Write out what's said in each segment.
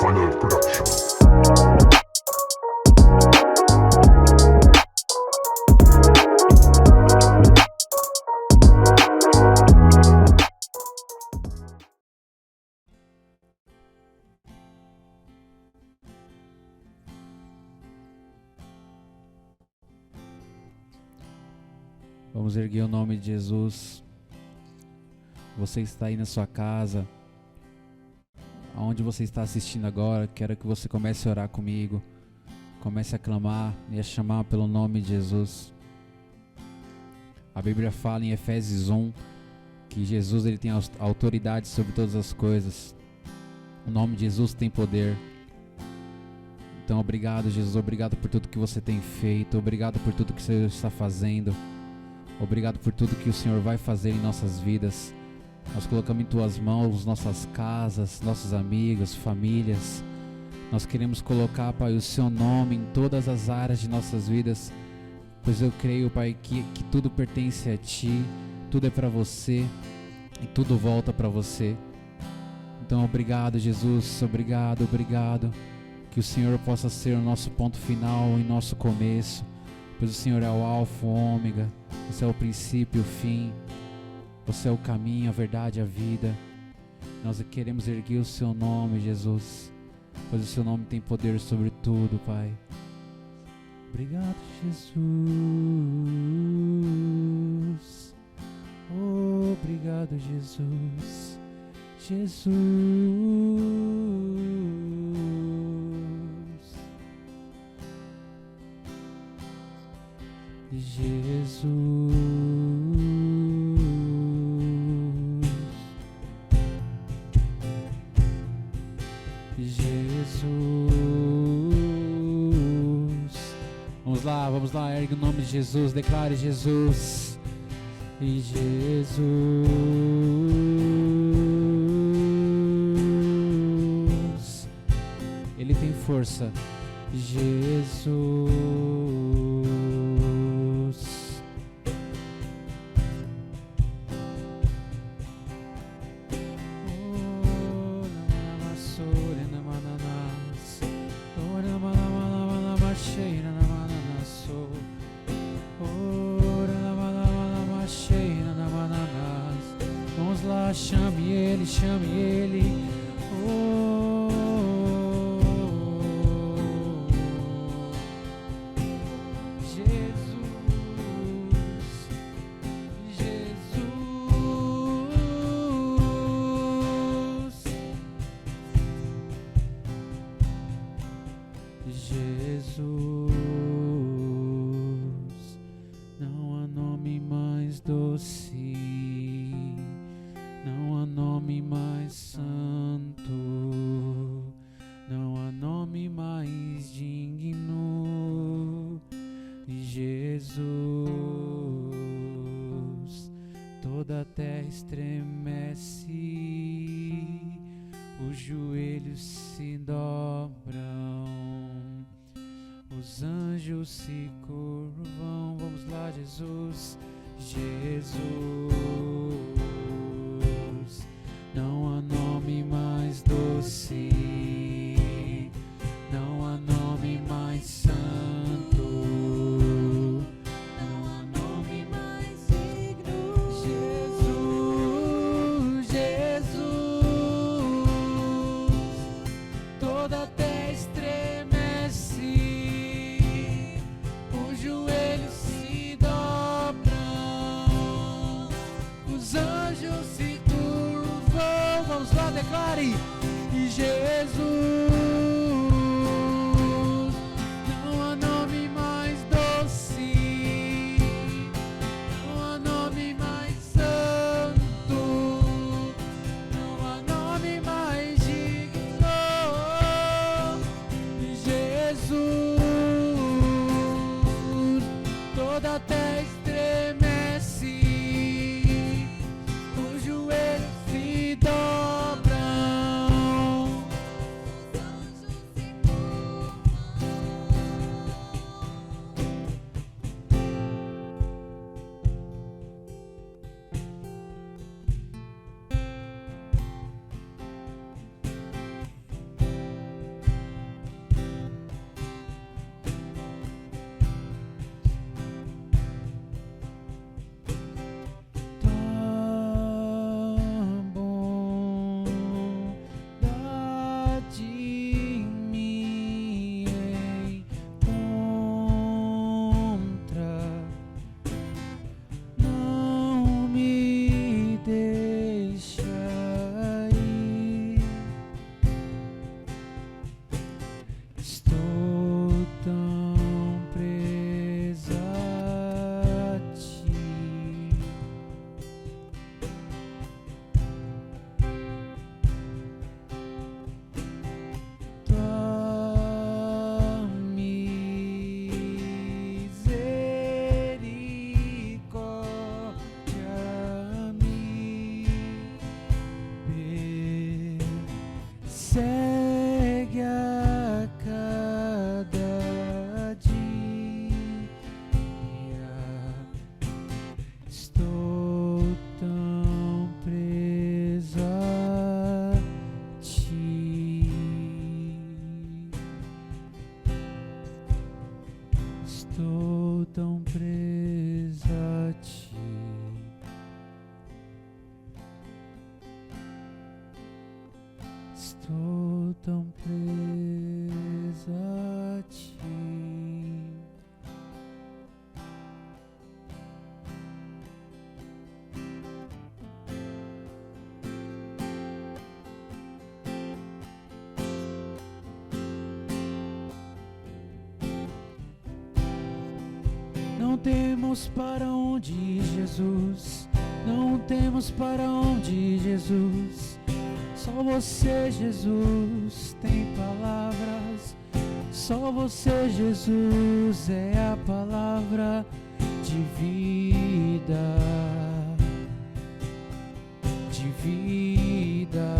Final Production. Vamos erguer o nome de Jesus. Você está aí na sua casa, aonde você está assistindo agora, quero que você comece a orar comigo. Comece a clamar e a chamar pelo nome de Jesus. A Bíblia fala em Efésios 1 que Jesus ele tem autoridade sobre todas as coisas. O nome de Jesus tem poder. Então obrigado, Jesus, obrigado por tudo que você tem feito, obrigado por tudo que você está fazendo. Obrigado por tudo que o Senhor vai fazer em nossas vidas. Nós colocamos em Tuas mãos nossas casas, nossos amigos, famílias. Nós queremos colocar, Pai, o Seu nome em todas as áreas de nossas vidas, pois eu creio, Pai, que tudo pertence a Ti, tudo é para Você e tudo volta para Você. Então obrigado, Jesus, obrigado. Que o Senhor possa ser o nosso ponto final e nosso começo, pois o Senhor é o alfa, o ômega. Você é o princípio e o fim. Você é o caminho, a verdade e a vida. Nós queremos erguer o Seu nome, Jesus, pois o Seu nome tem poder sobre tudo, Pai. Obrigado, Jesus. Obrigado, Jesus. Jesus. Jesus. Vamos lá, ergue o nome de Jesus, declare Jesus. E Jesus, Ele tem força. Jesus. Vamos lá, chame Ele, chame Ele. Não há nome mais doce, não há nome mais santo, não há nome mais digno de Jesus. Toda a terra estremece, os joelhos se dobram, os anjos se curvam. Vamos lá, Jesus. Jesus, não há nome mais doce, não há nome mais santo, não há nome mais digno. Jesus, Jesus, toda a terra estremece, os joelhos se dobram, os anjos se curvam. Vamos lá, declare. E Jesus, não há nome mais doce, não há nome mais santo, não há nome mais digno. E Jesus, toda a terra estremece, os joelhos se dobram, os anjos se curvam. Estou tão presa a ti. Estou tão presa a ti. Não temos para onde ir, Jesus. Não temos para onde ir, Jesus. Só você, Jesus, tem palavras. Só você, Jesus, é a palavra de vida. De vida.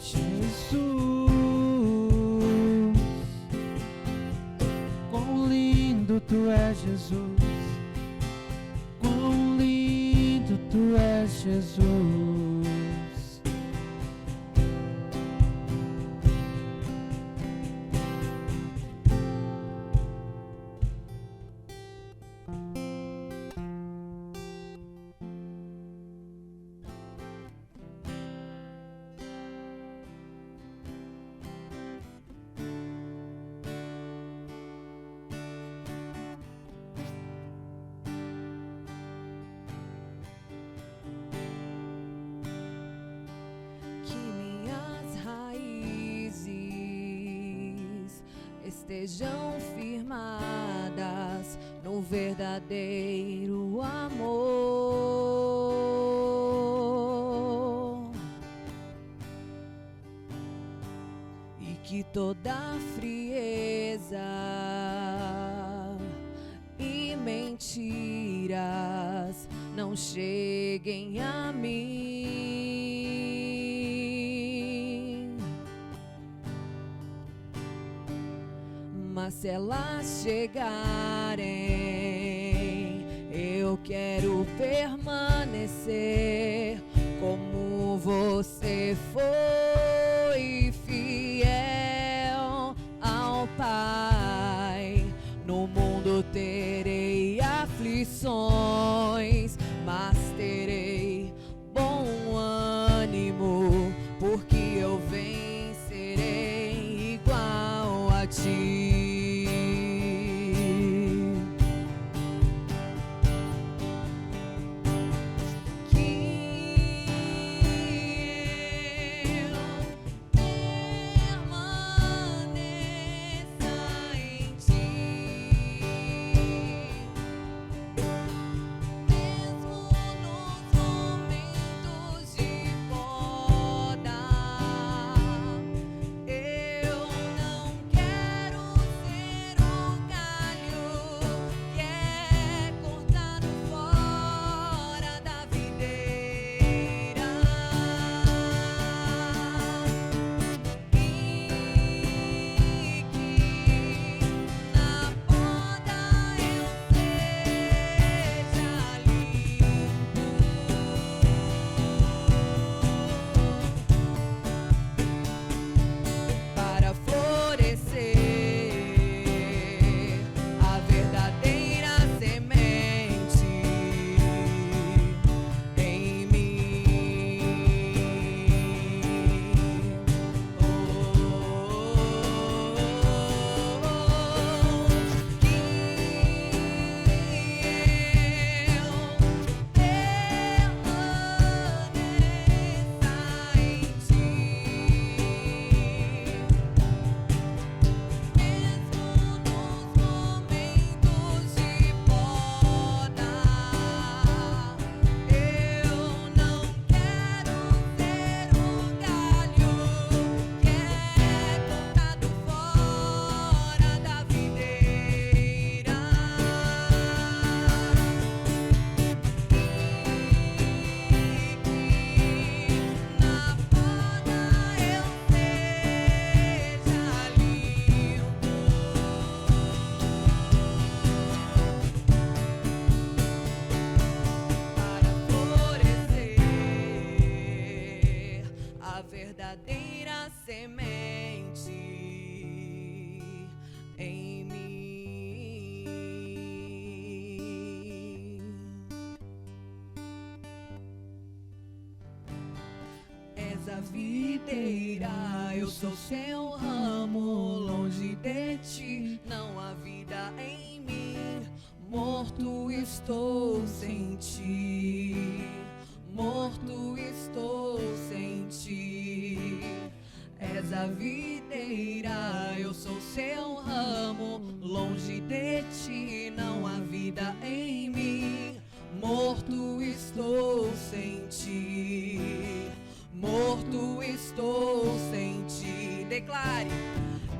Jesus, quão lindo tu és, Jesus. Quão lindo tu és, Jesus. Estejam firmadas no verdadeiro amor, e que toda frieza e mentiras não cheguem a mim. Mas se elas chegarem, eu quero permanecer como você foi fiel ao Pai. No mundo terei aflições, mas terei bom ânimo, porque eu vencerei igual a ti. a videira, eu sou seu ramo, longe de ti não há vida em mim. Morto estou sem ti, morto estou sem ti. És a videira, eu sou seu ramo, longe de ti não há vida em mim. Morto estou sem ti, morto estou sem ti. Declare: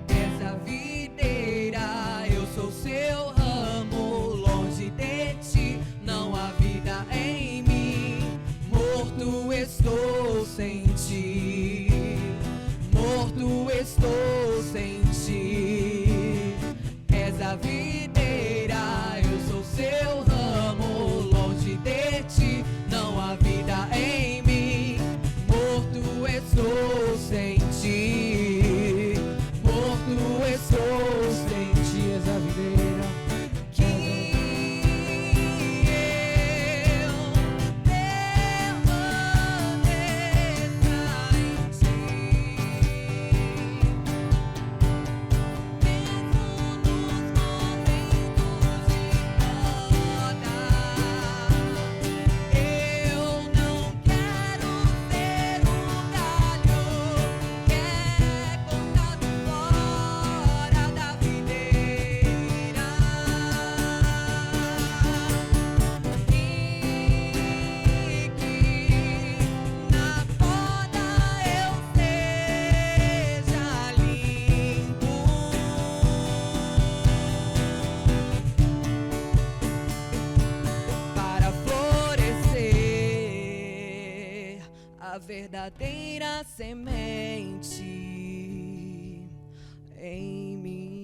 és a videira, eu sou seu ramo, longe de ti não há vida em mim. Morto estou sem ti, morto estou sem ti. És a videira, eu sou seu ramo, longe de ti não há vida em mim. Morto estou sem ti, morto estou sem ti. És a videira que eu permaneça em ti. Verdadeira semente em mim.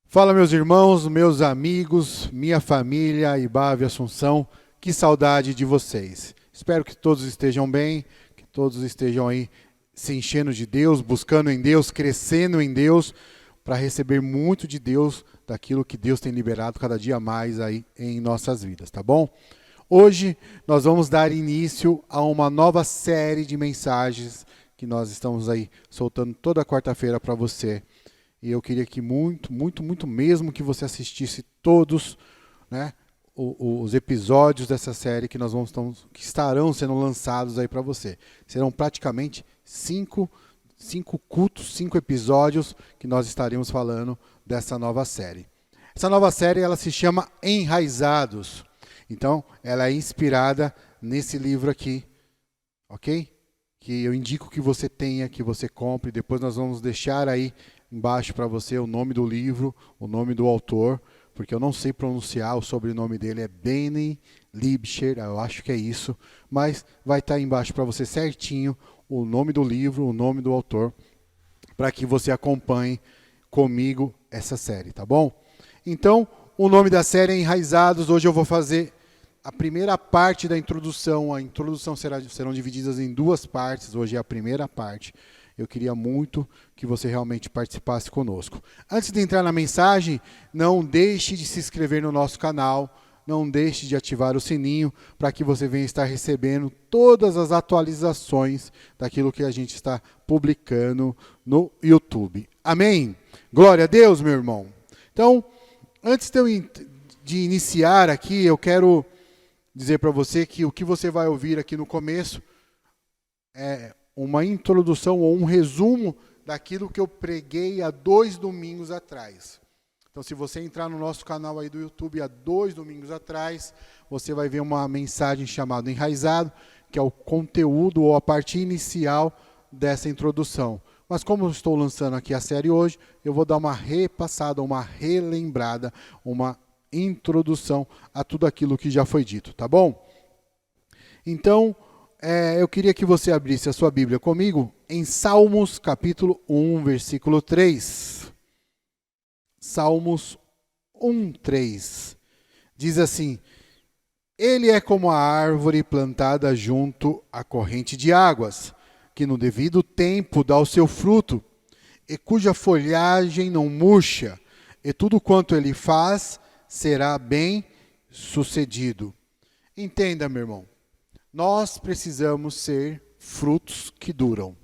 Fala, meus irmãos, meus amigos, minha família, Ibave Assunção, que saudade de vocês. Espero que todos estejam bem, que todos estejam aí se enchendo de Deus, buscando em Deus, crescendo em Deus, para receber muito de Deus, daquilo que Deus tem liberado cada dia mais aí em nossas vidas, tá bom? Hoje nós vamos dar início a uma nova série de mensagens que nós estamos aí soltando toda quarta-feira para você. E eu queria que muito mesmo que você assistisse todos, né, os episódios dessa série que que estarão sendo lançados aí para você. Serão praticamente 5 cultos, 5 episódios que nós estaremos falando dessa nova série. Essa nova série ela se chama Enraizados. Então, ela é inspirada nesse livro aqui, ok? Que eu indico que você tenha, que você compre. Depois nós vamos deixar aí embaixo para você o nome do livro, o nome do autor, porque eu não sei pronunciar, o sobrenome dele é Benny Liebscher, eu acho que é isso, mas vai estar embaixo para você certinho o nome do livro, o nome do autor, para que você acompanhe comigo essa série, tá bom? Então, o nome da série é Enraizados. Hoje eu vou fazer a primeira parte da introdução. A introdução serão divididas em 2 partes, hoje é a primeira parte. Eu queria muito que você realmente participasse conosco. Antes de entrar na mensagem, não deixe de se inscrever no nosso canal, não deixe de ativar o sininho para que você venha estar recebendo todas as atualizações daquilo que a gente está publicando no YouTube. Amém? Glória a Deus, meu irmão. Então, antes de iniciar aqui, eu quero dizer para você que o que você vai ouvir aqui no começo é uma introdução ou um resumo daquilo que eu preguei há 2 domingos atrás. Então, se você entrar no nosso canal aí do YouTube há 2 domingos atrás, você vai ver uma mensagem chamada Enraizado, que é o conteúdo ou a parte inicial dessa introdução. Mas como eu estou lançando aqui a série hoje, eu vou dar uma repassada, uma relembrada, uma introdução a tudo aquilo que já foi dito, tá bom? Então, eu queria que você abrisse a sua Bíblia comigo em Salmos capítulo 1, versículo 3. Salmos 1, 3. Diz assim: Ele é como a árvore plantada junto à corrente de águas, que no devido tempo dá o seu fruto, e cuja folhagem não murcha, e tudo quanto ele faz será bem sucedido. Entenda, meu irmão, nós precisamos ser frutos que duram.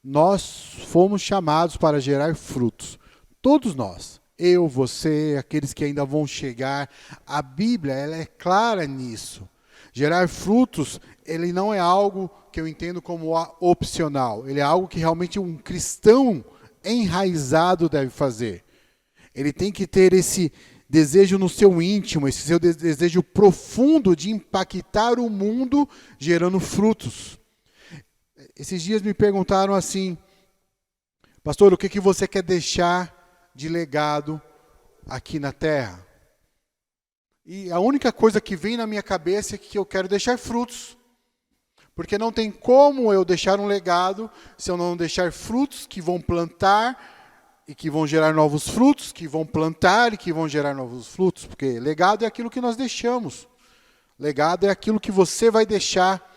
Nós fomos chamados para gerar frutos. Todos nós. Eu, você, aqueles que ainda vão chegar. A Bíblia, ela é clara nisso. Gerar frutos, ele não é algo que eu entendo como opcional. Ele é algo que realmente um cristão enraizado deve fazer. Ele tem que ter esse desejo no seu íntimo, esse seu desejo profundo de impactar o mundo gerando frutos. Esses dias me perguntaram assim, pastor, o que você quer deixar de legado aqui na terra? E a única coisa que vem na minha cabeça é que eu quero deixar frutos. Porque não tem como eu deixar um legado se eu não deixar frutos que vão plantar e que vão gerar novos frutos, que vão plantar e que vão gerar novos frutos. Porque legado é aquilo que nós deixamos. Legado é aquilo que você vai deixar.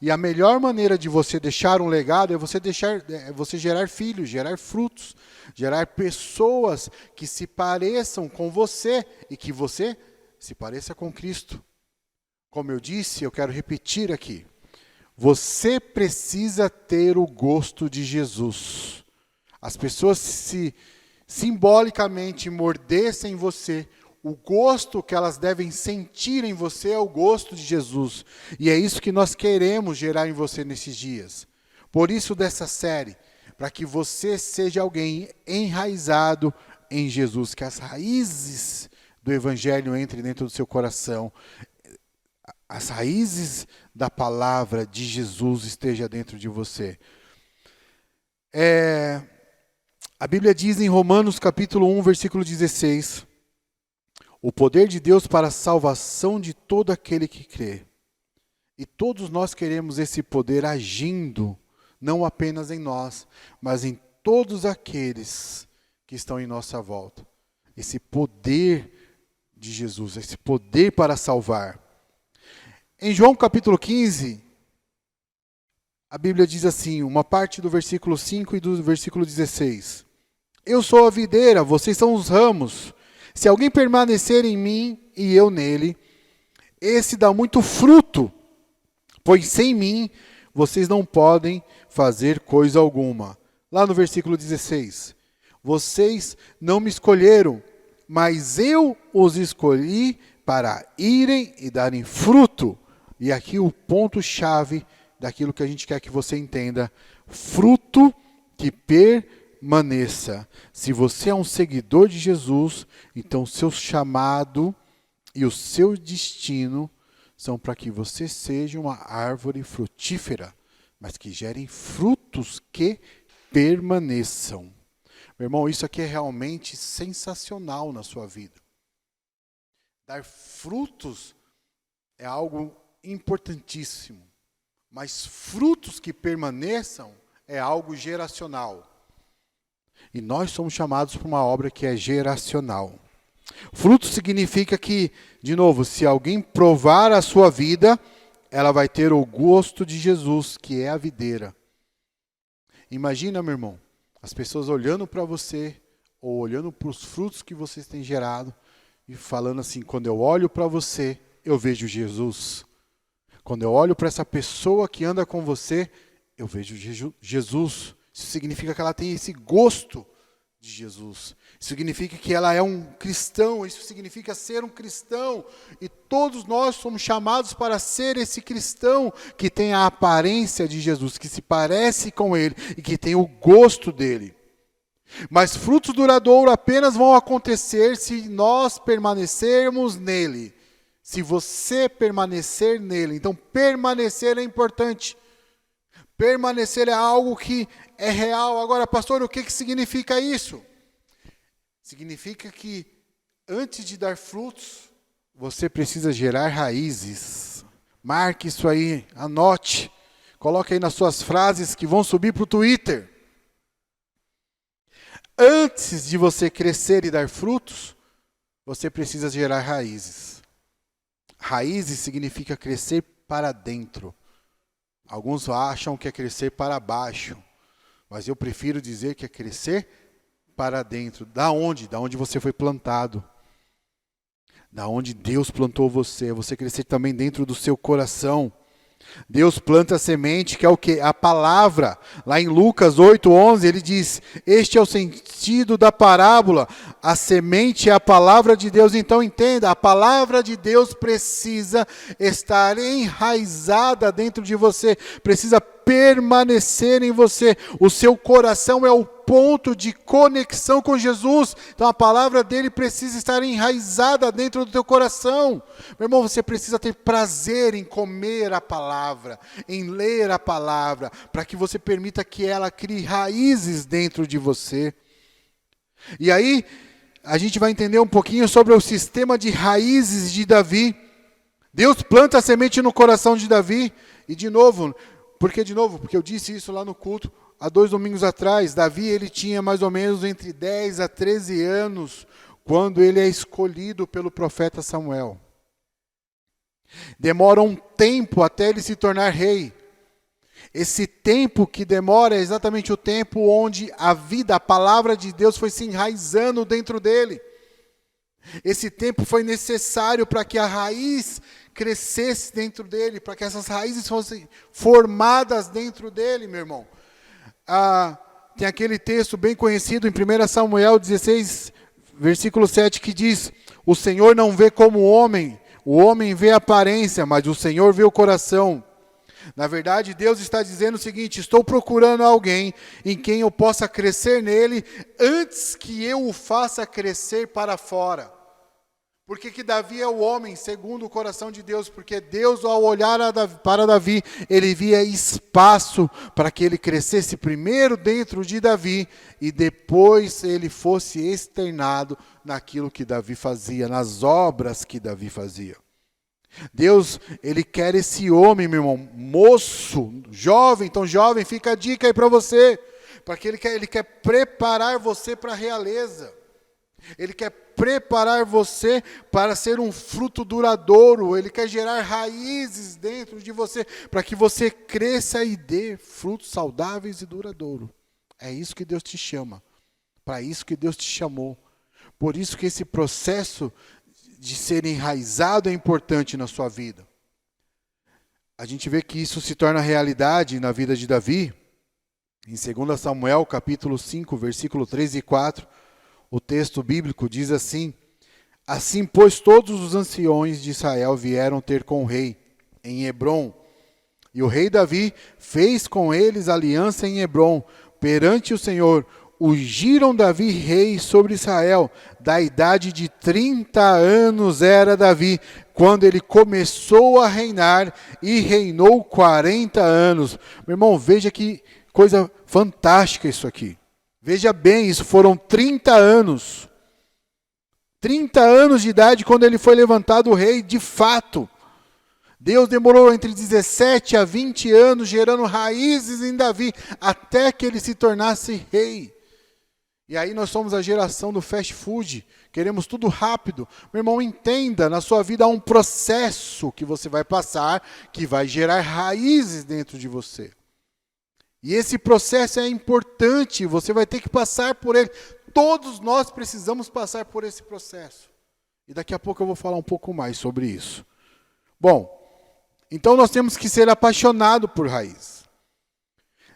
E a melhor maneira de você deixar um legado é você gerar filhos, gerar frutos, gerar pessoas que se pareçam com você e que você se pareça com Cristo. Como eu disse, eu quero repetir aqui. Você precisa ter o gosto de Jesus. As pessoas se simbolicamente mordessem você. O gosto que elas devem sentir em você é o gosto de Jesus. E é isso que nós queremos gerar em você nesses dias. Por isso dessa série, para que você seja alguém enraizado em Jesus, que as raízes do Evangelho entrem dentro do seu coração, as raízes da palavra de Jesus estejam dentro de você. A Bíblia diz em Romanos capítulo 1, versículo 16... O poder de Deus para a salvação de todo aquele que crê. E todos nós queremos esse poder agindo, não apenas em nós, mas em todos aqueles que estão em nossa volta. Esse poder de Jesus, esse poder para salvar. Em João capítulo 15, a Bíblia diz assim, uma parte do versículo 5 e do versículo 16. Eu sou a videira, vocês são os ramos. Se alguém permanecer em mim e eu nele, esse dá muito fruto, pois sem mim vocês não podem fazer coisa alguma. Lá no versículo 16, vocês não me escolheram, mas eu os escolhi para irem e darem fruto. E aqui o ponto-chave daquilo que a gente quer que você entenda, fruto que permaneça. Se você é um seguidor de Jesus, então o seu chamado e o seu destino são para que você seja uma árvore frutífera, mas que gerem frutos que permaneçam. Meu irmão, isso aqui é realmente sensacional na sua vida. Dar frutos é algo importantíssimo, mas frutos que permaneçam é algo geracional. E nós somos chamados para uma obra que é geracional. Fruto significa que, de novo, se alguém provar a sua vida, ela vai ter o gosto de Jesus, que é a videira. Imagina, meu irmão, as pessoas olhando para você, ou olhando para os frutos que vocês têm gerado, e falando assim, quando eu olho para você, eu vejo Jesus. Quando eu olho para essa pessoa que anda com você, eu vejo Jesus. Isso significa que ela tem esse gosto de Jesus. Isso significa que ela é um cristão. Isso significa ser um cristão. E todos nós somos chamados para ser esse cristão que tem a aparência de Jesus, que se parece com Ele e que tem o gosto dele. Mas frutos duradouros apenas vão acontecer se nós permanecermos nele. Se você permanecer nele. Então, permanecer é importante. Permanecer é algo que é real. Agora, pastor, o que significa isso? Significa que antes de dar frutos, você precisa gerar raízes. Marque isso aí, anote. Coloque aí nas suas frases que vão subir para o Twitter. Antes de você crescer e dar frutos, você precisa gerar raízes. Raízes significa crescer para dentro. Alguns acham que é crescer para baixo. Mas eu prefiro dizer que é crescer para dentro. Da onde? Da onde você foi plantado. Da onde Deus plantou você. Você crescer também dentro do seu coração. Deus planta a semente, que é o quê? A palavra. Lá em Lucas 8:11, ele diz, este é o sentido da parábola. A semente é a palavra de Deus. Então entenda, a palavra de Deus precisa estar enraizada dentro de você. Precisa permanecer em você. O seu coração é o ponto de conexão com Jesus. Então a palavra dele precisa estar enraizada dentro do teu coração. Meu irmão, você precisa ter prazer em comer a palavra, em ler a palavra, para que você permita que ela crie raízes dentro de você. E aí, a gente vai entender um pouquinho sobre o sistema de raízes de Davi. Deus planta a semente no coração de Davi. E de novo, por que de novo? Porque eu disse isso lá no culto, há 2 domingos atrás. Davi, ele tinha mais ou menos entre 10 a 13 anos, quando ele é escolhido pelo profeta Samuel. Demora um tempo até ele se tornar rei. Esse tempo que demora é exatamente o tempo onde a vida, a palavra de Deus foi se enraizando dentro dele. Esse tempo foi necessário para que a raiz crescesse dentro dele, para que essas raízes fossem formadas dentro dele, meu irmão. Tem aquele texto bem conhecido em 1 Samuel 16, versículo 7, que diz, o Senhor não vê como o homem vê a aparência, mas o Senhor vê o coração. Na verdade, Deus está dizendo o seguinte, estou procurando alguém em quem eu possa crescer nele antes que eu o faça crescer para fora. Por que Davi é o homem segundo o coração de Deus? Porque Deus, ao olhar para Davi, ele via espaço para que ele crescesse primeiro dentro de Davi e depois ele fosse externado naquilo que Davi fazia, nas obras que Davi fazia. Deus, ele quer esse homem, meu irmão, moço, jovem. Então jovem, fica a dica aí para você, porque ele quer preparar você para a realeza. Ele quer preparar você para ser um fruto duradouro. Ele quer gerar raízes dentro de você, para que você cresça e dê frutos saudáveis e duradouros. É isso que Deus te chama, para isso que Deus te chamou. Por isso que esse processo de ser enraizado é importante na sua vida. A gente vê que isso se torna realidade na vida de Davi. Em 2 Samuel, capítulo 5, versículo 3 e 4, o texto bíblico diz assim, assim, pois, todos os anciões de Israel vieram ter com o rei em Hebrom, e o rei Davi fez com eles aliança em Hebrom, perante o Senhor. Ungiram Davi rei sobre Israel. Da idade de 30 anos era Davi, quando ele começou a reinar, e reinou 40 anos. Meu irmão, veja que coisa fantástica isso aqui. Veja bem, isso foram 30 anos. 30 anos de idade quando ele foi levantado rei, de fato. Deus demorou entre 17 a 20 anos gerando raízes em Davi, até que ele se tornasse rei. E aí nós somos a geração do fast food, queremos tudo rápido. Meu irmão, entenda, na sua vida há um processo que você vai passar, que vai gerar raízes dentro de você. E esse processo é importante, você vai ter que passar por ele. Todos nós precisamos passar por esse processo. E daqui a pouco eu vou falar um pouco mais sobre isso. Bom, então nós temos que ser apaixonados por raiz.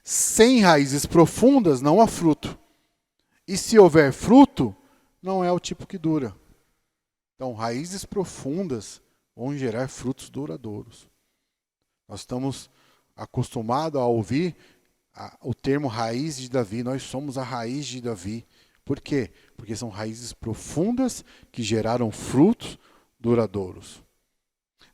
Sem raízes profundas não há fruto. E se houver fruto, não é o tipo que dura. Então, raízes profundas vão gerar frutos duradouros. Nós estamos acostumados a ouvir o termo raiz de Davi. Nós somos a raiz de Davi. Por quê? Porque são raízes profundas que geraram frutos duradouros.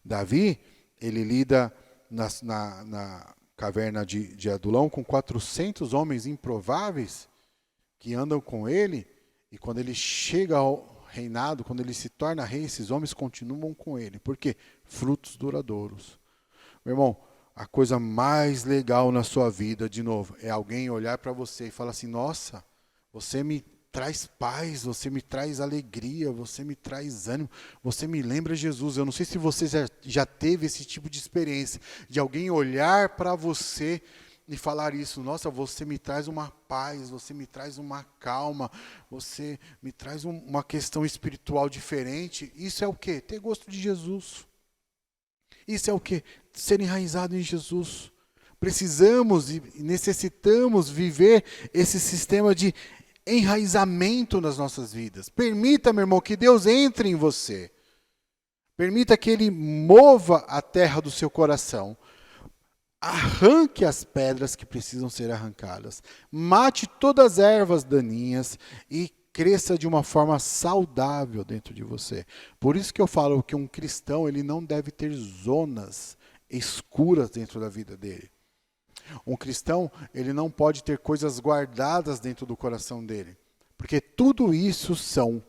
Davi, ele lida na caverna de Adulão com 400 homens improváveis que andam com ele, e quando ele chega ao reinado, quando ele se torna rei, esses homens continuam com ele. Por quê? Frutos duradouros. Meu irmão, a coisa mais legal na sua vida, de novo, é alguém olhar para você e falar assim, nossa, você me traz paz, você me traz alegria, você me traz ânimo, você me lembra Jesus. Eu não sei se você já teve esse tipo de experiência, de alguém olhar para você e falar isso. Nossa, você me traz uma paz, você me traz uma calma, você me traz uma questão espiritual diferente. Isso é o quê? Ter gosto de Jesus. Isso é o quê? Ser enraizado em Jesus. Precisamos e necessitamos viver esse sistema de enraizamento nas nossas vidas. Permita, meu irmão, que Deus entre em você. Permita que Ele mova a terra do seu coração. Arranque as pedras que precisam ser arrancadas. Mate todas as ervas daninhas e cresça de uma forma saudável dentro de você. Por isso que eu falo que um cristão, ele não deve ter zonas escuras dentro da vida dele. Um cristão, ele não pode ter coisas guardadas dentro do coração dele. Porque tudo isso são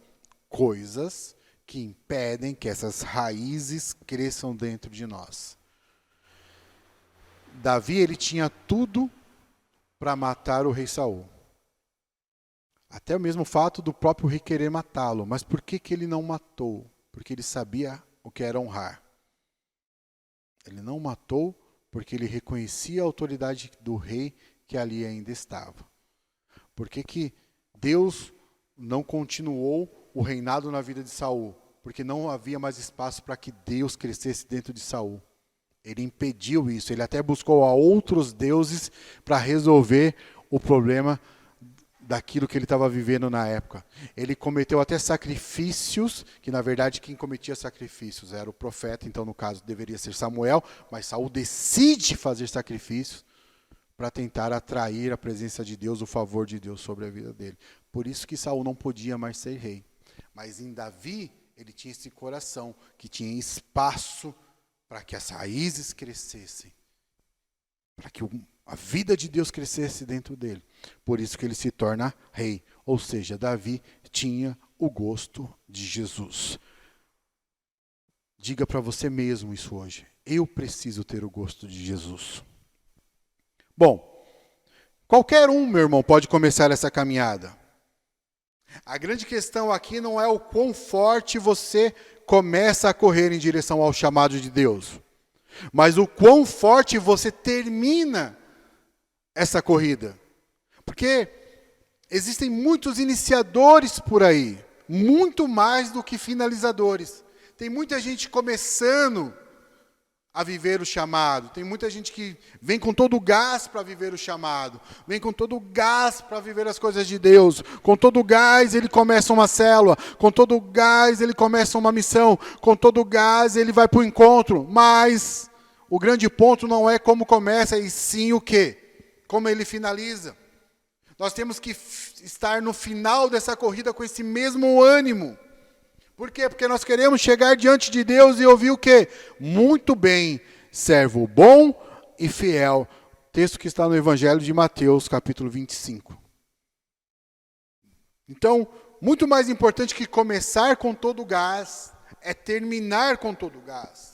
coisas que impedem que essas raízes cresçam dentro de nós. Davi, ele tinha tudo para matar o rei Saul. Até o mesmo fato do próprio rei querer matá-lo. Mas por que ele não matou? Porque ele sabia o que era honrar. Ele não matou porque ele reconhecia a autoridade do rei que ali ainda estava. Por que Deus não continuou o reinado na vida de Saul? Porque não havia mais espaço para que Deus crescesse dentro de Saul. Ele impediu isso. Ele até buscou a outros deuses para resolver o problema daquilo que ele estava vivendo na época. Ele cometeu até sacrifícios, que na verdade quem cometia sacrifícios era o profeta, então no caso deveria ser Samuel, mas Saul decide fazer sacrifícios para tentar atrair a presença de Deus, o favor de Deus sobre a vida dele. Por isso que Saul não podia mais ser rei. Mas em Davi, ele tinha esse coração que tinha espaço para que as raízes crescessem, para que a vida de Deus crescesse dentro dele. Por isso que ele se torna rei. Ou seja, Davi tinha o gosto de Jesus. Diga para você mesmo isso hoje. Eu preciso ter o gosto de Jesus. Bom, qualquer um, meu irmão, pode começar essa caminhada. A grande questão aqui não é o quão forte você começa a correr em direção ao chamado de Deus, mas o quão forte você termina essa corrida. Porque existem muitos iniciadores por aí, muito mais do que finalizadores. Tem muita gente começando a viver o chamado. Tem muita gente que vem com todo o gás para viver o chamado. Vem com todo o gás para viver as coisas de Deus. Com todo o gás ele começa uma célula. Com todo o gás ele começa uma missão. Com todo o gás ele vai para o encontro. Mas o grande ponto não é como começa, e sim o quê? Como ele finaliza. Nós temos que estar no final dessa corrida com esse mesmo ânimo. Por quê? Porque nós queremos chegar diante de Deus e ouvir o quê? Muito bem, servo bom e fiel. Texto que está no Evangelho de Mateus, capítulo 25. Então, muito mais importante que começar com todo o gás, é terminar com todo o gás.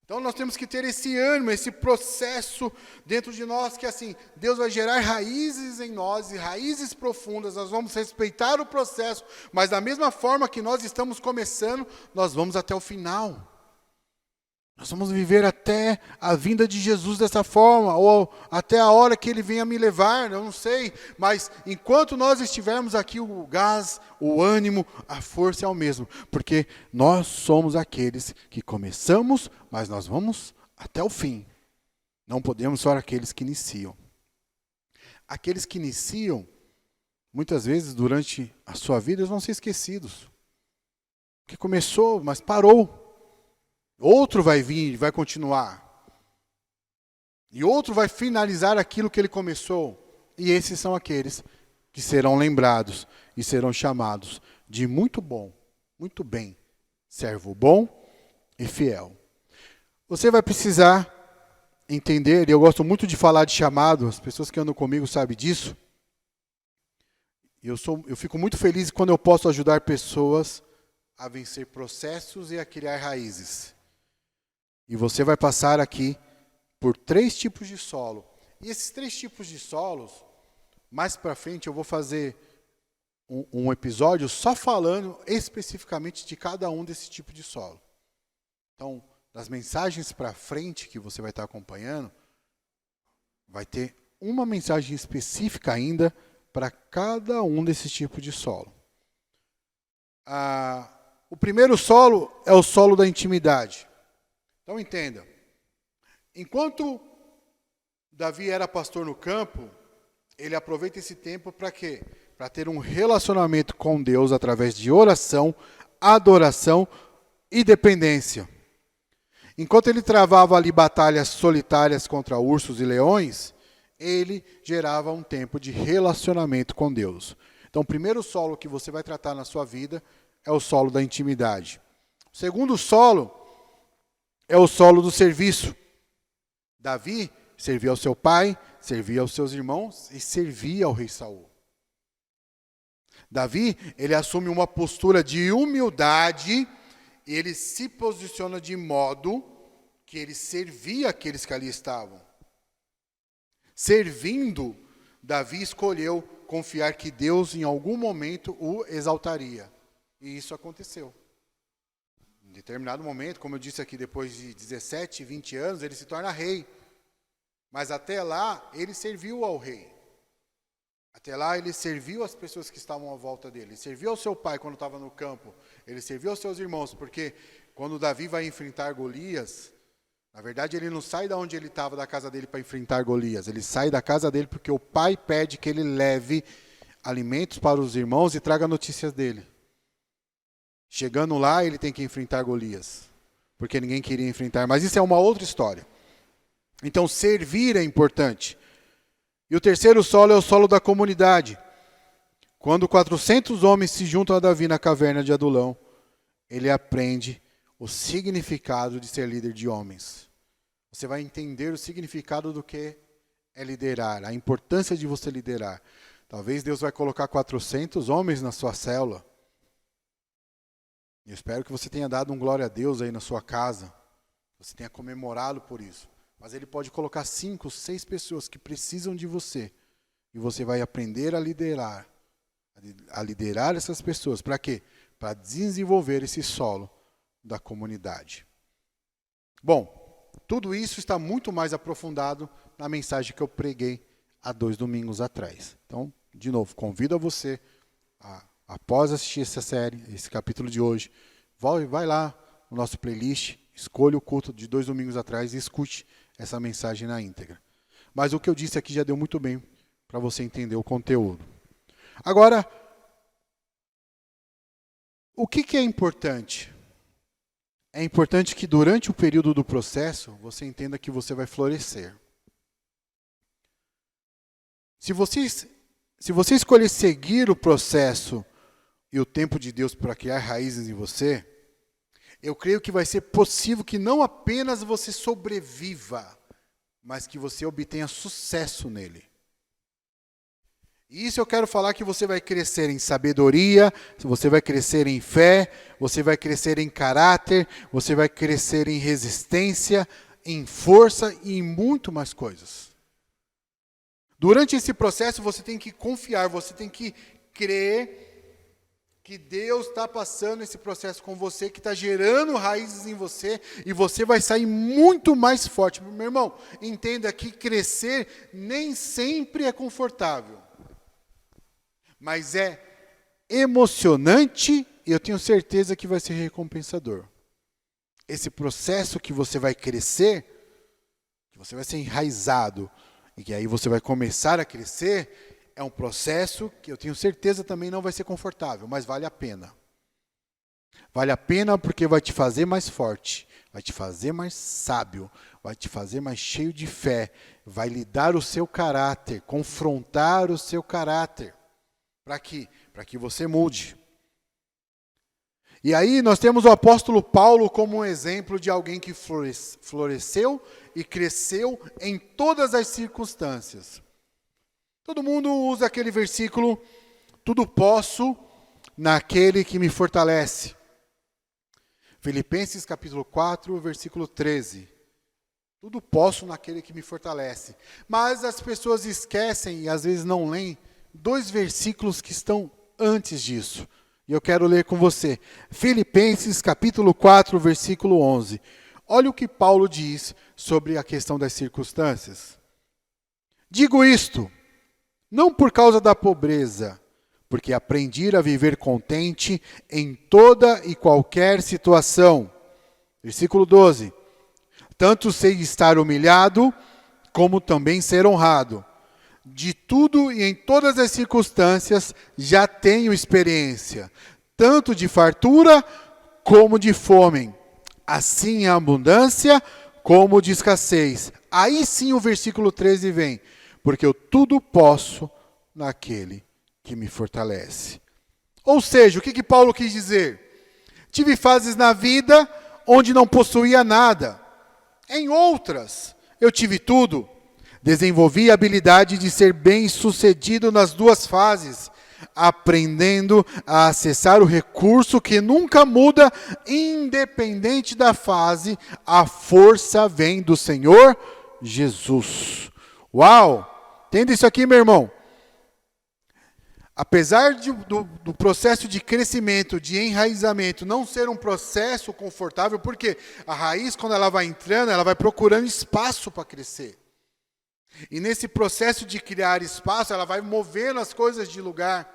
Então nós temos que ter esse ânimo, esse processo dentro de nós, que assim, Deus vai gerar raízes em nós, e raízes profundas, nós vamos respeitar o processo, mas da mesma forma que nós estamos começando, nós vamos até o final. Nós vamos viver até a vinda de Jesus dessa forma, ou até a hora que Ele venha me levar, eu não sei. Mas enquanto nós estivermos aqui, o gás, o ânimo, a força é o mesmo. Porque nós somos aqueles que começamos, mas nós vamos até o fim. Não podemos ser aqueles que iniciam. Aqueles que iniciam, muitas vezes durante a sua vida, eles vão ser esquecidos. Porque começou, mas parou. Outro vai vir, vai continuar. E outro vai finalizar aquilo que ele começou. E esses são aqueles que serão lembrados e serão chamados de muito bom, muito bem, servo bom e fiel. Você vai precisar entender, e eu gosto muito de falar de chamado, as pessoas que andam comigo sabem disso. Eu fico muito feliz quando eu posso ajudar pessoas a vencer processos e a criar raízes. E você vai passar aqui por 3 tipos de solo. E esses 3 tipos de solos, mais para frente eu vou fazer um episódio só falando especificamente de cada um desses tipos de solo. Então, das mensagens para frente que você vai estar acompanhando, vai ter uma mensagem específica ainda para cada um desses tipos de solo. O primeiro solo é o solo da intimidade. Então entenda, enquanto Davi era pastor no campo, ele aproveita esse tempo para quê? Para ter um relacionamento com Deus através de oração, adoração e dependência. Enquanto ele travava ali batalhas solitárias contra ursos e leões, ele gerava um tempo de relacionamento com Deus. Então, o primeiro solo que você vai tratar na sua vida é o solo da intimidade. O segundo solo é o solo do serviço. Davi servia ao seu pai, servia aos seus irmãos e servia ao rei Saul. Davi, ele assume uma postura de humildade e ele se posiciona de modo que ele servia aqueles que ali estavam. Servindo, Davi escolheu confiar que Deus em algum momento o exaltaria. E isso aconteceu. Em determinado momento, como eu disse aqui, depois de 17, 20 anos, ele se torna rei. Mas até lá, ele serviu ao rei. Até lá, ele serviu as pessoas que estavam à volta dele. Ele serviu ao seu pai quando estava no campo. Ele serviu aos seus irmãos, porque quando Davi vai enfrentar Golias, na verdade, ele não sai da onde ele estava, da casa dele, para enfrentar Golias. Ele sai da casa dele porque o pai pede que ele leve alimentos para os irmãos e traga notícias dele. Chegando lá, ele tem que enfrentar Golias, porque ninguém queria enfrentar. Mas isso é uma outra história. Então, servir é importante. E o terceiro solo é o solo da comunidade. Quando 400 homens se juntam a Davi na caverna de Adulão, ele aprende o significado de ser líder de homens. Você vai entender o significado do que é liderar, a importância de você liderar. Talvez Deus vai colocar 400 homens na sua célula. Eu espero que você tenha dado um glória a Deus aí na sua casa. Você tenha comemorado por isso. Mas Ele pode colocar 5, 6 pessoas que precisam de você. E você vai aprender a liderar essas pessoas. Para quê? Para desenvolver esse solo da comunidade. Bom, tudo isso está muito mais aprofundado na mensagem que eu preguei há 2 domingos atrás. Então, de novo, convido a você, após assistir essa série, esse capítulo de hoje, vai lá no nosso playlist, escolha o culto de 2 domingos atrás e escute essa mensagem na íntegra. Mas o que eu disse aqui já deu muito bem para você entender o conteúdo. Agora, o que é importante? É importante que durante o período do processo, você entenda que você vai florescer. Se você escolher seguir o processo e o tempo de Deus para criar raízes em você, eu creio que vai ser possível que não apenas você sobreviva, mas que você obtenha sucesso nele. E isso eu quero falar que você vai crescer em sabedoria, você vai crescer em fé, você vai crescer em caráter, você vai crescer em resistência, em força e em muito mais coisas. Durante esse processo você tem que confiar, você tem que crer que Deus está passando esse processo com você, que está gerando raízes em você, e você vai sair muito mais forte. Meu irmão, entenda que crescer nem sempre é confortável, mas é emocionante e eu tenho certeza que vai ser recompensador. Esse processo que você vai crescer, que você vai ser enraizado, e que aí você vai começar a crescer, é um processo que eu tenho certeza também não vai ser confortável, mas vale a pena. Vale a pena porque vai te fazer mais forte, vai te fazer mais sábio, vai te fazer mais cheio de fé, vai lhe dar o seu caráter, confrontar o seu caráter. Para quê? Para que você mude. E aí nós temos o apóstolo Paulo como um exemplo de alguém que floresceu e cresceu em todas as circunstâncias. Todo mundo usa aquele versículo, tudo posso naquele que me fortalece. Filipenses capítulo 4, versículo 13. Tudo posso naquele que me fortalece. Mas as pessoas esquecem e às vezes não leem 2 versículos que estão antes disso. E eu quero ler com você. Filipenses capítulo 4, versículo 11. Olha o que Paulo diz sobre a questão das circunstâncias. Digo isto, não por causa da pobreza, porque aprendi a viver contente em toda e qualquer situação. Versículo 12. Tanto sei estar humilhado, como também ser honrado. De tudo e em todas as circunstâncias já tenho experiência, tanto de fartura como de fome, assim em abundância como de escassez. Aí sim o versículo 13 vem, porque eu tudo posso naquele que me fortalece. Ou seja, o que Paulo quis dizer? Tive fases na vida onde não possuía nada. Em outras, eu tive tudo. Desenvolvi a habilidade de ser bem-sucedido nas duas fases, aprendendo a acessar o recurso que nunca muda, independente da fase. A força vem do Senhor Jesus. Uau! Entenda isso aqui, meu irmão. Apesar do processo de crescimento, de enraizamento, não ser um processo confortável, porque a raiz, quando ela vai entrando, ela vai procurando espaço para crescer. E nesse processo de criar espaço, ela vai movendo as coisas de lugar.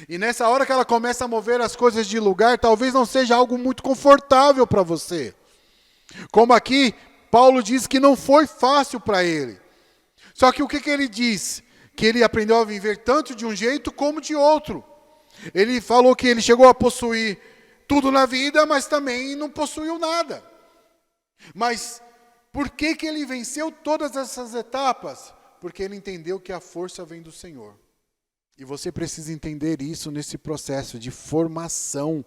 E nessa hora que ela começa a mover as coisas de lugar, talvez não seja algo muito confortável para você. Como aqui, Paulo diz que não foi fácil para ele. Só que o que ele diz? Que ele aprendeu a viver tanto de um jeito como de outro. Ele falou que ele chegou a possuir tudo na vida, mas também não possuiu nada. Mas por que ele venceu todas essas etapas? Porque ele entendeu que a força vem do Senhor. E você precisa entender isso nesse processo de formação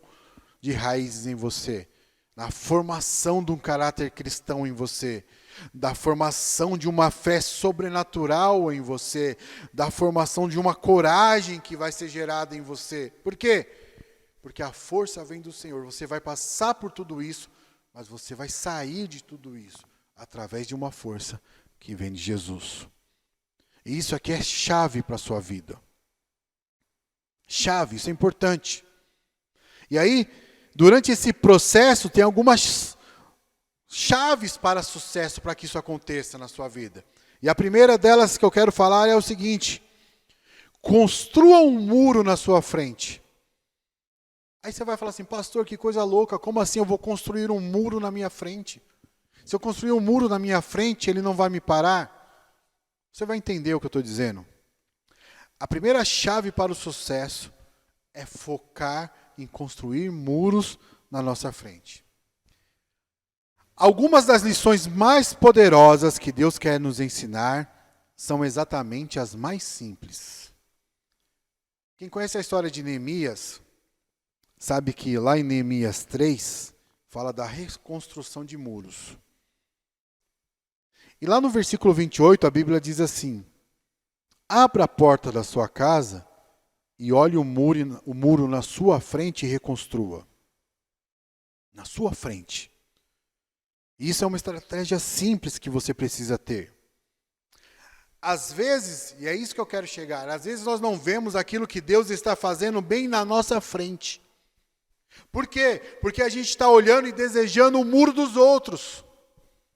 de raízes em você. Na formação de um caráter cristão em você. Da formação de uma fé sobrenatural em você. Da formação de uma coragem que vai ser gerada em você. Por quê? Porque a força vem do Senhor. Você vai passar por tudo isso, mas você vai sair de tudo isso através de uma força que vem de Jesus. E isso aqui é chave para a sua vida. Chave, isso é importante. E aí, durante esse processo, tem algumas chaves para sucesso, para que isso aconteça na sua vida. E a primeira delas que eu quero falar é o seguinte: construa um muro na sua frente. Aí você vai falar assim, pastor, que coisa louca, como assim eu vou construir um muro na minha frente? Se eu construir um muro na minha frente, ele não vai me parar? Você vai entender o que eu estou dizendo. A primeira chave para o sucesso é focar em construir muros na nossa frente. Algumas das lições mais poderosas que Deus quer nos ensinar são exatamente as mais simples. Quem conhece a história de Neemias, sabe que lá em Neemias 3, fala da reconstrução de muros. E lá no versículo 28, a Bíblia diz assim: abra a porta da sua casa e olhe o muro na sua frente e reconstrua. Na sua frente. Isso é uma estratégia simples que você precisa ter. Às vezes, e é isso que eu quero chegar, às vezes nós não vemos aquilo que Deus está fazendo bem na nossa frente. Por quê? Porque a gente está olhando e desejando o muro dos outros.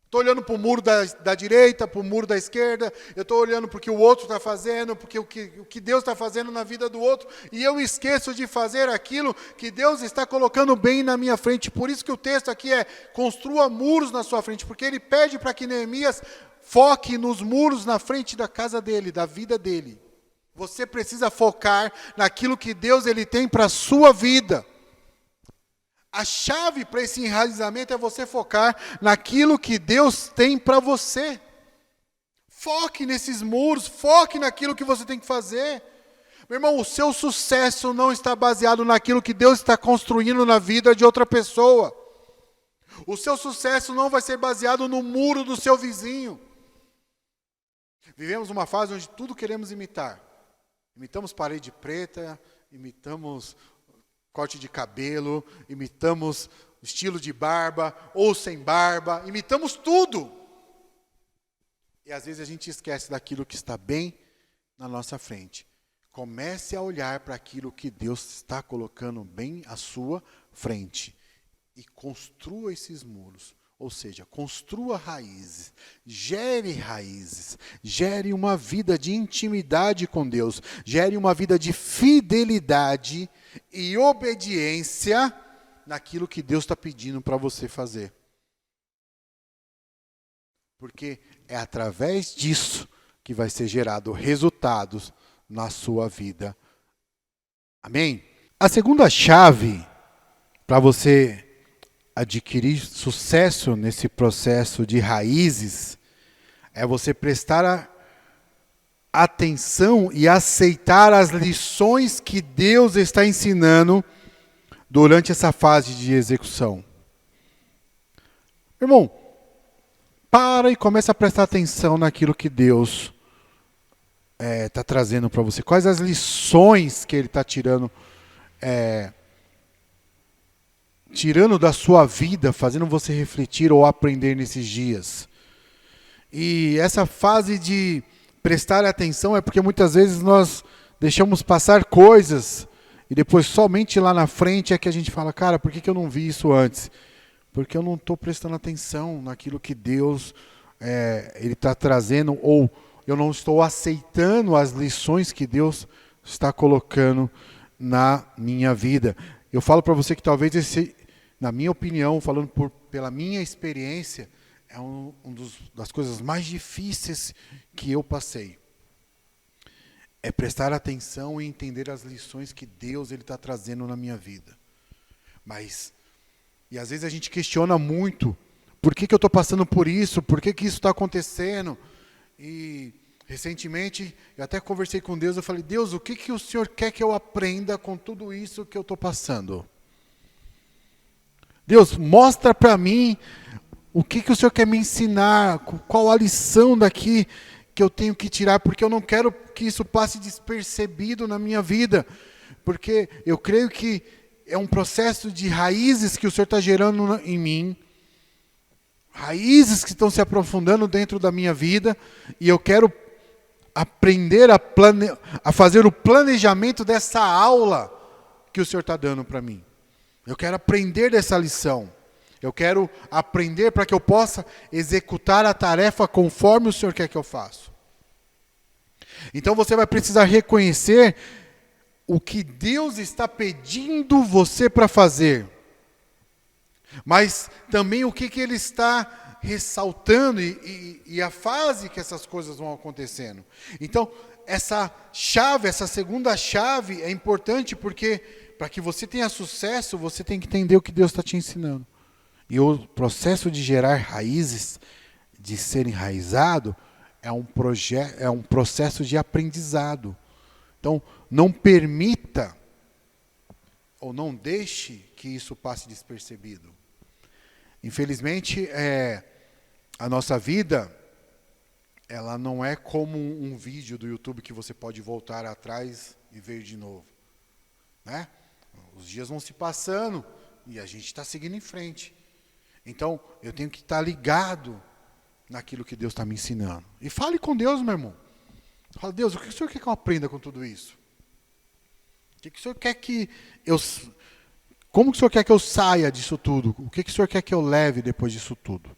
Estou olhando para o muro da direita, para o muro da esquerda, eu estou olhando para o que o outro está fazendo, porque o que Deus está fazendo na vida do outro, e eu esqueço de fazer aquilo que Deus está colocando bem na minha frente. Por isso que o texto aqui é, construa muros na sua frente, porque ele pede para que Neemias foque nos muros na frente da casa dele, da vida dele. Você precisa focar naquilo que Deus ele tem para a sua vida. A chave para esse enraizamento é você focar naquilo que Deus tem para você. Foque nesses muros, foque naquilo que você tem que fazer. Meu irmão, o seu sucesso não está baseado naquilo que Deus está construindo na vida de outra pessoa. O seu sucesso não vai ser baseado no muro do seu vizinho. Vivemos uma fase onde tudo queremos imitar. Imitamos parede preta, imitamos corte de cabelo, imitamos estilo de barba ou sem barba, imitamos tudo. E às vezes a gente esquece daquilo que está bem na nossa frente. Comece a olhar para aquilo que Deus está colocando bem à sua frente e construa esses muros. Ou seja, construa raízes, gere uma vida de intimidade com Deus, gere uma vida de fidelidade e obediência naquilo que Deus está pedindo para você fazer. Porque é através disso que vai ser gerado resultados na sua vida. Amém? A segunda chave para você adquirir sucesso nesse processo de raízes é você prestar atenção e aceitar as lições que Deus está ensinando durante essa fase de execução. Irmão, para e começa a prestar atenção naquilo que Deus está trazendo para você. Quais as lições que Ele está tirando da sua vida, fazendo você refletir ou aprender nesses dias. E essa fase de prestar atenção é porque muitas vezes nós deixamos passar coisas e depois somente lá na frente é que a gente fala, cara, por que eu não vi isso antes? Porque eu não estou prestando atenção naquilo que Deus Ele está trazendo, ou eu não estou aceitando as lições que Deus está colocando na minha vida. Eu falo para você que talvez esse, na minha opinião, falando pela minha experiência, é das coisas mais difíceis que eu passei. É prestar atenção e entender as lições que Deus está trazendo na minha vida. E às vezes a gente questiona muito, por que eu estou passando por isso? Por que isso está acontecendo? E recentemente, eu até conversei com Deus, eu falei, Deus, o que o Senhor quer que eu aprenda com tudo isso que eu estou passando? Deus, mostra para mim o que o Senhor quer me ensinar, qual a lição daqui que eu tenho que tirar, porque eu não quero que isso passe despercebido na minha vida, porque eu creio que é um processo de raízes que o Senhor está gerando em mim, raízes que estão se aprofundando dentro da minha vida, e eu quero aprender a fazer o planejamento dessa aula que o Senhor está dando para mim. Eu quero aprender dessa lição. Eu quero aprender para que eu possa executar a tarefa conforme o Senhor quer que eu faça. Então você vai precisar reconhecer o que Deus está pedindo você para fazer. Mas também o que Ele está ressaltando e a fase que essas coisas vão acontecendo. Então, essa segunda chave é importante porque para que você tenha sucesso, você tem que entender o que Deus está te ensinando. E o processo de gerar raízes, de ser enraizado, é um processo de aprendizado. Então, não permita ou não deixe que isso passe despercebido. Infelizmente, a nossa vida, ela não é como um vídeo do YouTube que você pode voltar atrás e ver de novo. Né? Os dias vão se passando e a gente está seguindo em frente. Então, eu tenho que estar ligado naquilo que Deus está me ensinando. E fale com Deus, meu irmão. Fala, Deus, o que o Senhor quer que eu aprenda com tudo isso? O que o Senhor quer que eu... Como que o Senhor quer que eu saia disso tudo? O que o Senhor quer que eu leve depois disso tudo?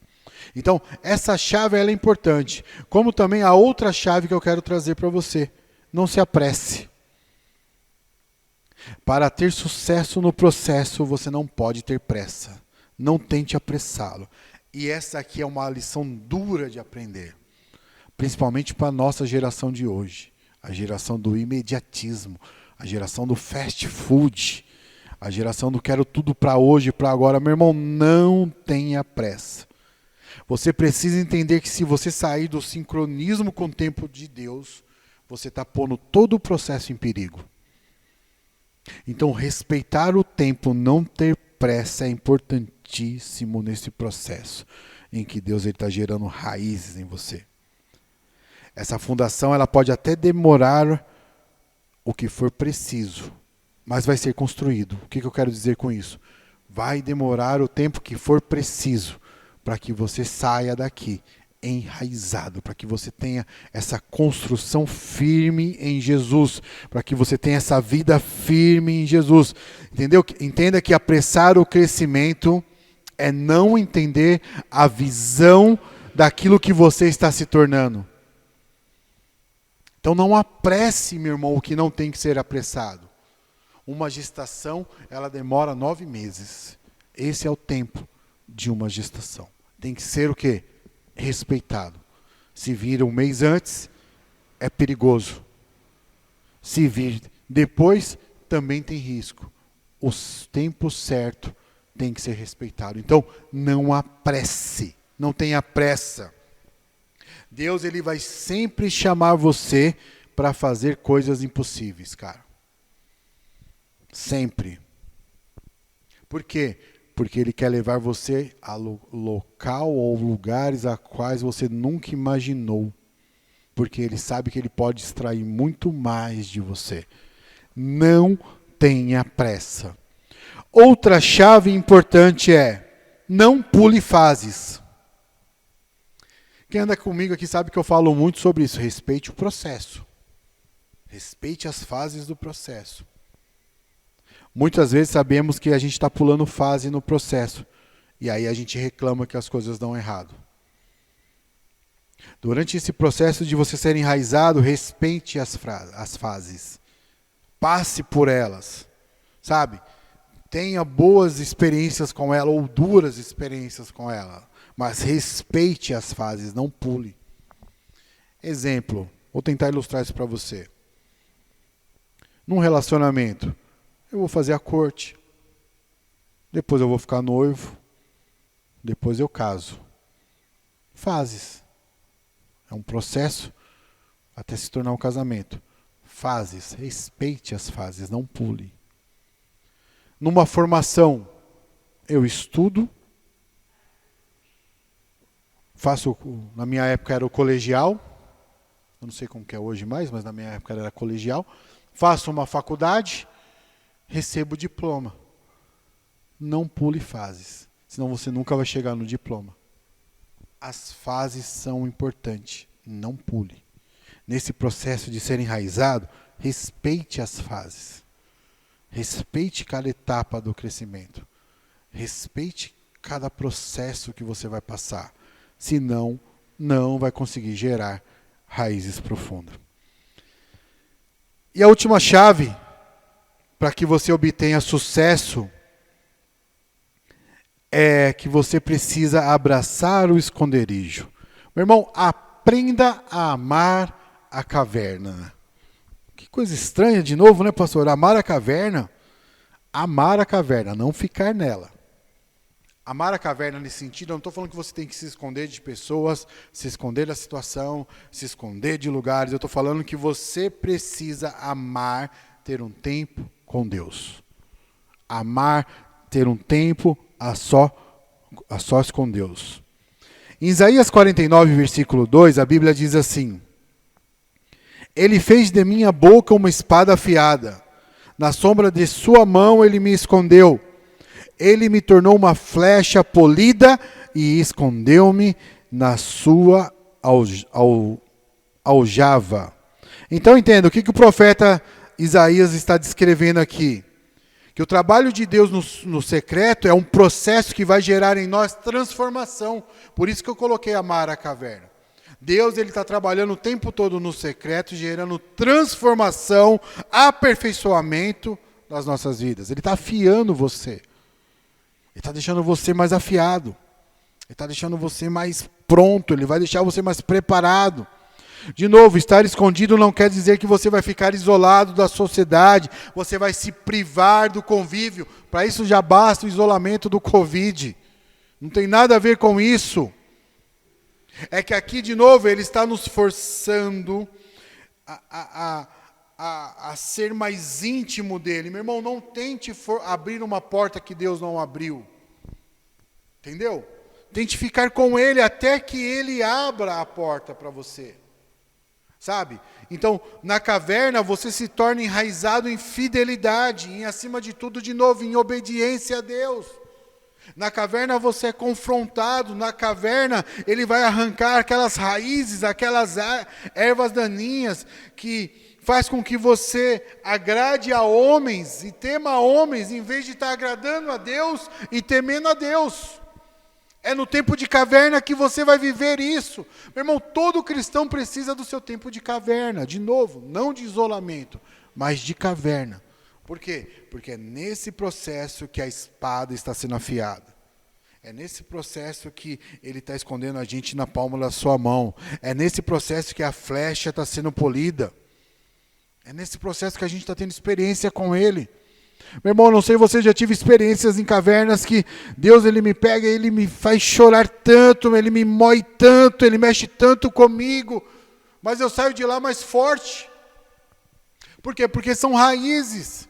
Então, essa chave ela é importante. Como também a outra chave que eu quero trazer para você. Não se apresse. Para ter sucesso no processo, você não pode ter pressa. Não tente apressá-lo. E essa aqui é uma lição dura de aprender. Principalmente para a nossa geração de hoje. A geração do imediatismo. A geração do fast food. A geração do quero tudo para hoje, para agora. Meu irmão, não tenha pressa. Você precisa entender que se você sair do sincronismo com o tempo de Deus, você está pondo todo o processo em perigo. Então, respeitar o tempo, não ter pressa é importantíssimo nesse processo em que Deus está gerando raízes em você. Essa fundação ela pode até demorar o que for preciso, mas vai ser construído. O que eu quero dizer com isso? Vai demorar o tempo que for preciso para que você saia daqui enraizado, para que você tenha essa construção firme em Jesus, para que você tenha essa vida firme em Jesus. Entendeu? Entenda que apressar o crescimento É não entender a visão daquilo que você está se tornando. Então não apresse, meu irmão, o que não tem que ser apressado. Uma gestação, ela demora 9 meses. Esse é o tempo de uma gestação. Tem que ser o quê? Respeitado. Se vir um mês antes, é perigoso. Se vir depois, também tem risco. O tempo certo tem que ser respeitado. Então, não apresse. Não tenha pressa. Deus, ele vai sempre chamar você para fazer coisas impossíveis, cara. Sempre. Por quê? Porque ele quer levar você a local ou lugares a quais você nunca imaginou. Porque ele sabe que ele pode extrair muito mais de você. Não tenha pressa. Outra chave importante é: não pule fases. Quem anda comigo aqui sabe que eu falo muito sobre isso. Respeite o processo. Respeite as fases do processo. Muitas vezes sabemos que a gente está pulando fase no processo. E aí a gente reclama que as coisas dão errado. Durante esse processo de você ser enraizado, respeite as fases. Passe por elas. Sabe? Tenha boas experiências com ela ou duras experiências com ela. Mas respeite as fases, não pule. Exemplo, vou tentar ilustrar isso para você. Num relacionamento, eu vou fazer a corte. Depois eu vou ficar noivo. Depois eu caso. Fases. É um processo até se tornar um casamento. Fases. Respeite as fases, não pule. Numa formação, eu estudo. Na minha época era o colegial. Eu não sei como que é hoje mais, mas na minha época era colegial. Faço uma faculdade, recebo o diploma. Não pule fases, senão você nunca vai chegar no diploma. As fases são importantes, não pule. Nesse processo de ser enraizado, respeite as fases. Respeite cada etapa do crescimento. Respeite cada processo que você vai passar. Senão, não vai conseguir gerar raízes profundas. E a última chave para que você obtenha sucesso é que você precisa abraçar o esconderijo. Meu irmão, aprenda a amar a caverna. Que coisa estranha de novo, né, pastor? Amar a caverna. Amar a caverna, não ficar nela. Amar a caverna nesse sentido, eu não estou falando que você tem que se esconder de pessoas, se esconder da situação, se esconder de lugares. Eu estou falando que você precisa amar, ter um tempo com Deus. Amar, ter um tempo a sós com Deus. Em Isaías 49, versículo 2, a Bíblia diz assim: Ele fez de minha boca uma espada afiada, na sombra de sua mão ele me escondeu. Ele me tornou uma flecha polida e escondeu-me na sua aljava. Então entenda, o que o profeta Isaías está descrevendo aqui? Que o trabalho de Deus no secreto é um processo que vai gerar em nós transformação. Por isso que eu coloquei amar a caverna. Deus, ele está trabalhando o tempo todo no secreto, gerando transformação, aperfeiçoamento das nossas vidas. Ele está afiando você. Ele está deixando você mais afiado. Ele está deixando você mais pronto. Ele vai deixar você mais preparado. De novo, estar escondido não quer dizer que você vai ficar isolado da sociedade. Você vai se privar do convívio. Para isso já basta o isolamento do Covid. Não tem nada a ver com isso. É que aqui, de novo, ele está nos forçando a ser mais íntimo dele. Meu irmão, não tente abrir uma porta que Deus não abriu. Entendeu? Tente ficar com ele até que ele abra a porta para você. Sabe? Então, na caverna você se torna enraizado em fidelidade, em acima de tudo, de novo, em obediência a Deus. Na caverna você é confrontado, na caverna ele vai arrancar aquelas raízes, aquelas ervas daninhas que faz com que você agrade a homens e tema a homens, em vez de estar agradando a Deus e temendo a Deus. É no tempo de caverna que você vai viver isso. Meu irmão, todo cristão precisa do seu tempo de caverna. De novo, não de isolamento, mas de caverna. Por quê? Porque é nesse processo que a espada está sendo afiada. É nesse processo que ele está escondendo a gente na palma da sua mão. É nesse processo que a flecha está sendo polida. É nesse processo que a gente está tendo experiência com ele. Meu irmão, não sei se você já tive experiências em cavernas que Deus ele me pega, ele me faz chorar tanto, ele me mói tanto, ele mexe tanto comigo, mas eu saio de lá mais forte. Por quê? Porque são raízes.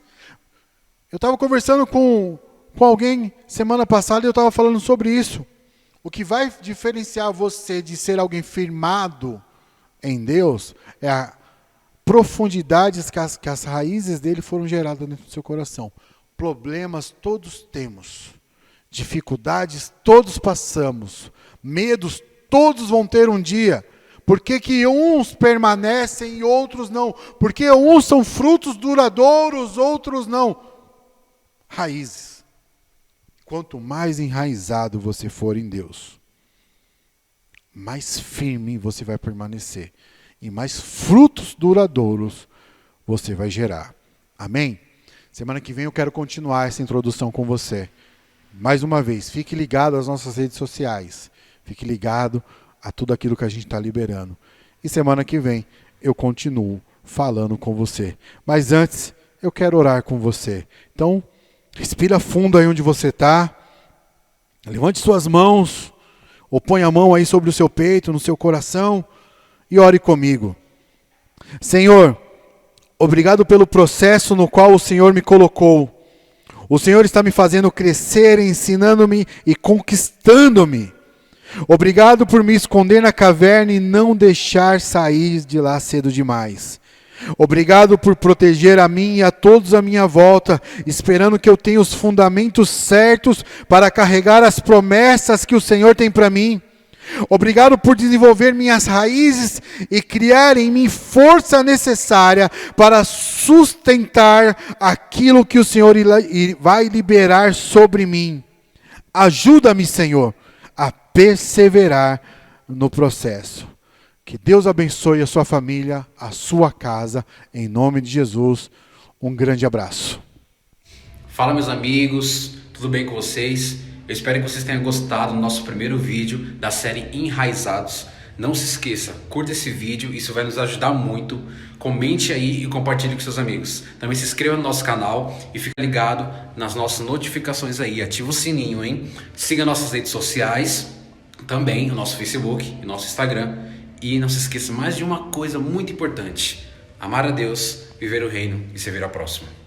Eu estava conversando com alguém semana passada e eu estava falando sobre isso. O que vai diferenciar você de ser alguém firmado em Deus é a profundidades que as raízes dele foram geradas dentro do seu coração. Problemas todos temos. Dificuldades todos passamos. Medos todos vão ter um dia. Por que uns permanecem e outros não? Porque uns são frutos duradouros, outros não. Raízes. Quanto mais enraizado você for em Deus, mais firme você vai permanecer. E mais frutos duradouros você vai gerar. Amém? Semana que vem eu quero continuar essa introdução com você. Mais uma vez, fique ligado às nossas redes sociais. Fique ligado a tudo aquilo que a gente está liberando. E semana que vem eu continuo falando com você. Mas antes, eu quero orar com você. Então, respira fundo aí onde você está. Levante suas mãos. Ou põe a mão aí sobre o seu peito, no seu coração. E ore comigo. Senhor, obrigado pelo processo no qual o Senhor me colocou. O Senhor está me fazendo crescer, ensinando-me e conquistando-me. Obrigado por me esconder na caverna e não deixar sair de lá cedo demais. Obrigado por proteger a mim e a todos à minha volta, esperando que eu tenha os fundamentos certos para carregar as promessas que o Senhor tem para mim. Obrigado por desenvolver minhas raízes e criar em mim força necessária para sustentar aquilo que o Senhor vai liberar sobre mim. Ajuda-me, Senhor, a perseverar no processo. Que Deus abençoe a sua família, a sua casa, em nome de Jesus. Um grande abraço. Fala, meus amigos, tudo bem com vocês? Eu espero que vocês tenham gostado do nosso primeiro vídeo da série Enraizados. Não se esqueça, curta esse vídeo, isso vai nos ajudar muito. Comente aí e compartilhe com seus amigos. Também se inscreva no nosso canal e fique ligado nas nossas notificações aí. Ativa o sininho, hein? Siga nossas redes sociais, também o nosso Facebook e nosso Instagram. E não se esqueça mais de uma coisa muito importante: amar a Deus, viver o reino e servir ao próximo.